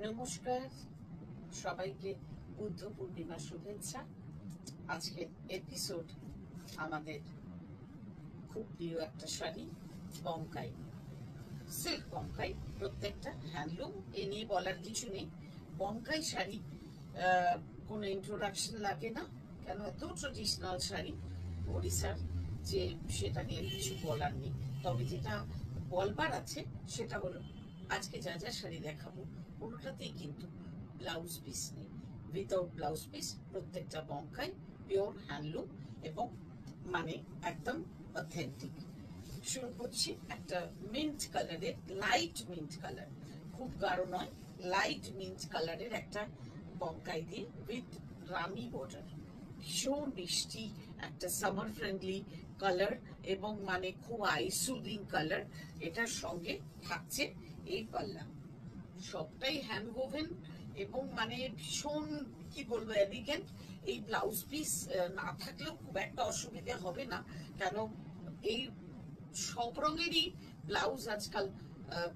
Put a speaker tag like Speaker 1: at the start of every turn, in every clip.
Speaker 1: নমস্কার সবাইকে, বুদ্ধ পূর্ণিমার শুভেচ্ছা। আজকের এপিসোড আমাদের খুব প্রিয় একটা শাড়ি, বঙ্কাই, সিল্ক বঙ্কাই, প্রত্যেকটা হ্যান্ডলুম। এ নিয়ে বলার কিছু নেই। বঙ্কাই শাড়ি কোনো ইন্ট্রোডাকশন লাগে না, কেন এত ট্রেডিশনাল শাড়ি ওড়িশার, যে সেটা নিয়ে কিছু বলার নেই। তবে যেটা বলবার আছে সেটা হলো, আজকে যা যা শাড়ি দেখাবো পুরোটাতেই কিন্তু ব্লাউজ পিস নেই, উইদাউট ব্লাউজ পিস, প্রত্যেকটা বঙ্কাই, পিওর হ্যান্ডলুম এবং মানে একদম অথেন্টিক। শুরু করছি একটা মিন্ট কালারের, লাইট মিন্ট কালার, খুব গাঢ় নয়, লাইট মিন্ট কালারের একটা বঙ্কাই দিয়ে উইথ রানি বর্ডার। ভীষণ মিষ্টি একটা সামার ফ্রেন্ডলি কালার এবং মানে খুব আই সুদিং কালার। এটার সঙ্গে থাকছে এই পাল্লা, সবটাই হ্যান্ড ওভেন এবং মানে ভীষণ কি বলবো এলিগেন্ট। এই ব্লাউজ পিস না থাকলেও খুব একটা অসুবিধা হবে না, কেন এই সব রঙেরই ব্লাউজ আজকাল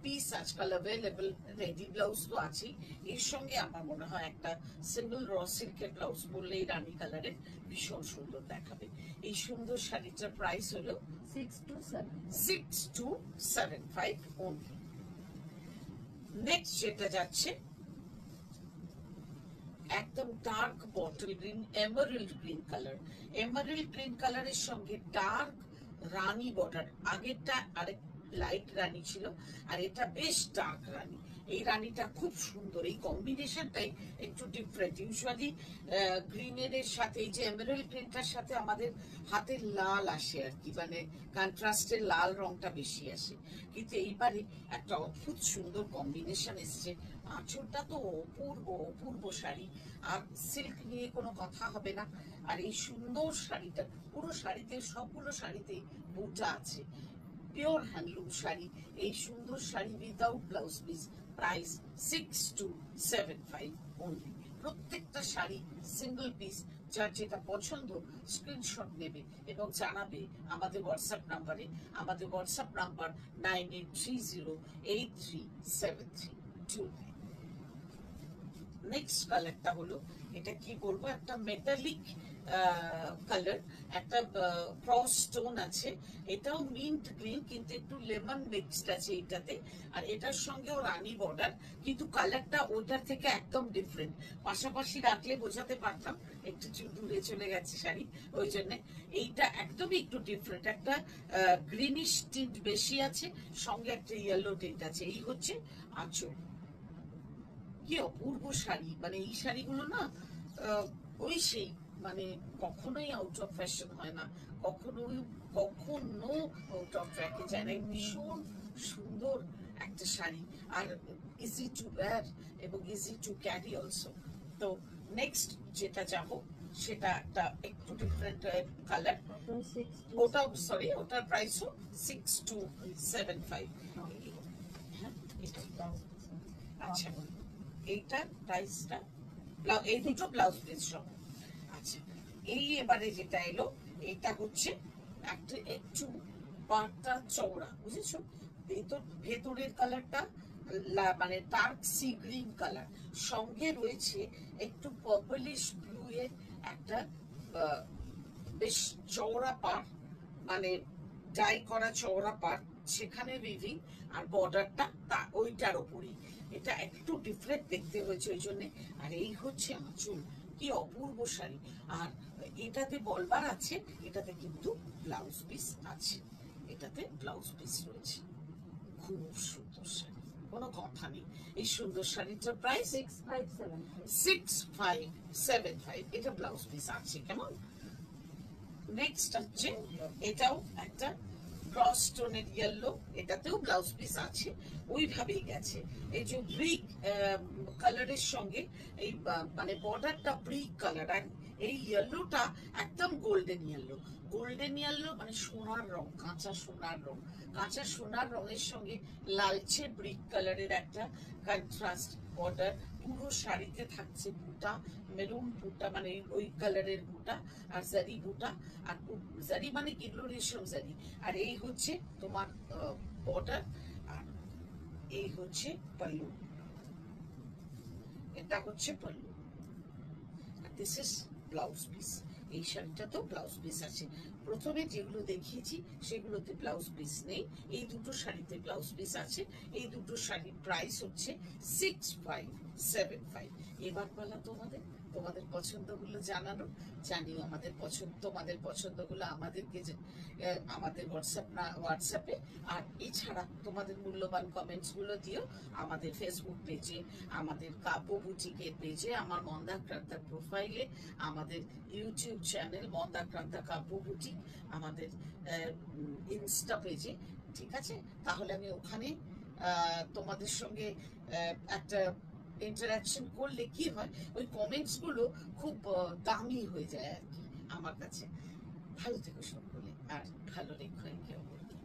Speaker 1: পিস আজকাল অ্যাভেলেবল, রেডি ব্লাউজ তো আছেই। এর সঙ্গে আমার মনে হয় একটা সিঙ্গল র সিল্কের ব্লাউজ পরলে এই রানী কালারের ভীষণ সুন্দর দেখাবে। এই সুন্দর শাড়িটার প্রাইস হলো 6275 only। নেক্সট যেটা যাচ্ছে একদম dark bottle green, emerald green colour. Emerald green কালারের সঙ্গে ডার্ক রানী বর্ডার। আগেরটা আরেক লাইট রানী ছিল, আর এটা বেশ ডার্ক রানী। এই রানীটা খুব সুন্দর, এই কম্বিনেশনটাই একটু ডিফারেন্ট। ইউজুয়ালি গ্রিনের সাথে, এই যে এমারেল্ড গ্রিনটার সাথে আমাদের হাতের লাল আসে আর কি, মানে কন্ট্রাস্টের লাল রংটা বেশি আসে, কিন্তু এইবারে একটা অদ্ভুত সুন্দর কম্বিনেশন এসছে। আঁচলটা তো অপূর্ব অপূর্ব শাড়ি, আর সিল্ক নিয়ে কোনো কথা হবে না। আর এই সুন্দর শাড়িটা, পুরো শাড়িতে, সবগুলো শাড়িতে বুটা আছে, পিওর হ্যান্ডলুম শাড়ি। এই সুন্দর sari without blouse piece, price 6275 only। প্রত্যেকটা শাড়ি সিঙ্গেল পিস। যার যেটা পছন্দ স্ক্রিনশট নেবে এবং জানাবে আমাদের হোয়াটসঅ্যাপ নাম্বারে। আমাদের হোয়াটসঅ্যাপ নাম্বার 9830837329। নেক্সট কালারটা হলো, এটা কি বলবো, একটা মেটালিক কালার, একটা ক্রস স্টোন আছে। এটাও মিন্ট গ্রিন, কিন্তু একটু লেমন মিক্সড আছে এটাতে। আর এটার সঙ্গেও রানী বর্ডার, কিন্তু কালারটা ওটার থেকে একদম ডিফারেন্ট। পাশাপাশি রাখলে বোঝাতে পারতাম, একটু দূরে চলে গেছে শাড়ি, ওই জন্য। এইটা একদমই একটু ডিফারেন্ট, একটা গ্রিনিশ টিন্ট বেশি আছে, সঙ্গে একটা ইয়েলো টিন্ট আছে। এই হচ্ছে আঁচল। কি অপূর্ব শাড়ি, মানে এই শাড়িগুলো না ওই সেই মানে কখনোই আউট অফ ফ্যাশন হয় না, কখনো আউট অফ ট্র্যাকে যায় না। ভীষণ সুন্দর একটা শাড়ি, আর ইজি টু ওয়্যার এবং ইজি টু ক্যারি অলসো। তো নেক্সট যেটা যাবো সেটা একটা একটু ডিফারেন্ট কালার। ওটাও সরি, ওটার প্রাইসও 6275। হ্যাঁ, আচ্ছা, এইটার প্রাইসটা, এই দুটো ব্লাউজ পিস সহ। আচ্ছা, এই এবারে যেটা এলো, এটা হচ্ছে একটা একটু পাটটা চওড়া, বুঝেছো? ভেতরের কালারটা মানে ডার্ক সি গ্রিন কালার, সঙ্গে রয়েছে একটু পার্পলিশ ব্লু এর একটা বেশ চওড়া পাড়, মানে ডাই করা চওড়া পাড়, সেখানে উইভিং, আর বর্ডারটা ওইটার ওপরেই। এটা একটু ডিফারেন্ট দেখতে হয়েছে ওই জন্যে। আর এই হচ্ছে আঁচল। কি অপূর্ব শাড়ি। আর এটাতে বলবার আছে, এটাতে কিন্তু ব্লাউজ পিস আছে, এটাতে ব্লাউজ পিস রয়েছে। খুব সুন্দর শাড়ি, কোনো কথা নেই। এই সুন্দর শাড়িটার প্রাইস 6575। এটা ব্লাউজ পিস আছে, কেমন? নেক্সট হচ্ছে, এটাও একটা ক্রস স্টোনের ইয়েলো, এটাতেও ব্লাউজ পিস আছে, ওইভাবেই গেছে। এই যে ব্রিক কালারের সঙ্গে এই মানে বর্ডারটা ব্রিক কালার, আর এই ইয়েলোটা একদম গোল্ডেন ইয়েলো। গোল্ডেন ইয়েলো মানে সোনার রং, কাঁচা সোনার রং। কাঁচা সোনার রঙের সঙ্গে লালচে ব্রিক কালারের একটা কন্ট্রাস্ট বর্ডার। পুরো শাড়িতে থাকছে বুটা, মেরুন বুটা, মানে ওই কালারের বুটা, আর জারি বুটা, আর জারি মানে কিলো রেশম জারি। আর এই হচ্ছে তোমার বর্ডার, আর এই হচ্ছে পাল্লু। এটা হচ্ছে pallu, this is blouse piece. এই শাড়িটা তো ব্লাউজ পিস আছে। প্রথমে যেগুলো দেখিয়েছি সেগুলোতে ব্লাউজ পিস নেই, এই দুটো শাড়িতে ব্লাউজ পিস আছে। এই দুটো শাড়ির প্রাইস হচ্ছে 6575। এবার পালা তোমাদের তোমাদের পছন্দগুলো জানানো। জানিও আমাদের তোমাদের পছন্দগুলো আমাদেরকে আমাদের হোয়াটসঅ্যাপে। আর এছাড়া তোমাদের মূল্যবান কমেন্টসগুলো দিও আমাদের ফেসবুক পেজে, আমাদের কাব্য বুটিকের পেজে, আমার মন্দাক্রান্তার প্রোফাইলে, আমাদের ইউটিউব চ্যানেল মন্দাক্রান্তা কাব্য বুটিক, আমাদের ইনস্টা পেজে। ঠিক আছে, তাহলে আমি ওখানে তোমাদের সঙ্গে একটা ইন্টারাকশন করলে কি হয়, ওই কমেন্টসগুলো খুব দামি হয়ে যায় আর কি আমার কাছে। ভালো থেকো সকলে, আর ভালো রেখো একে অপরকে।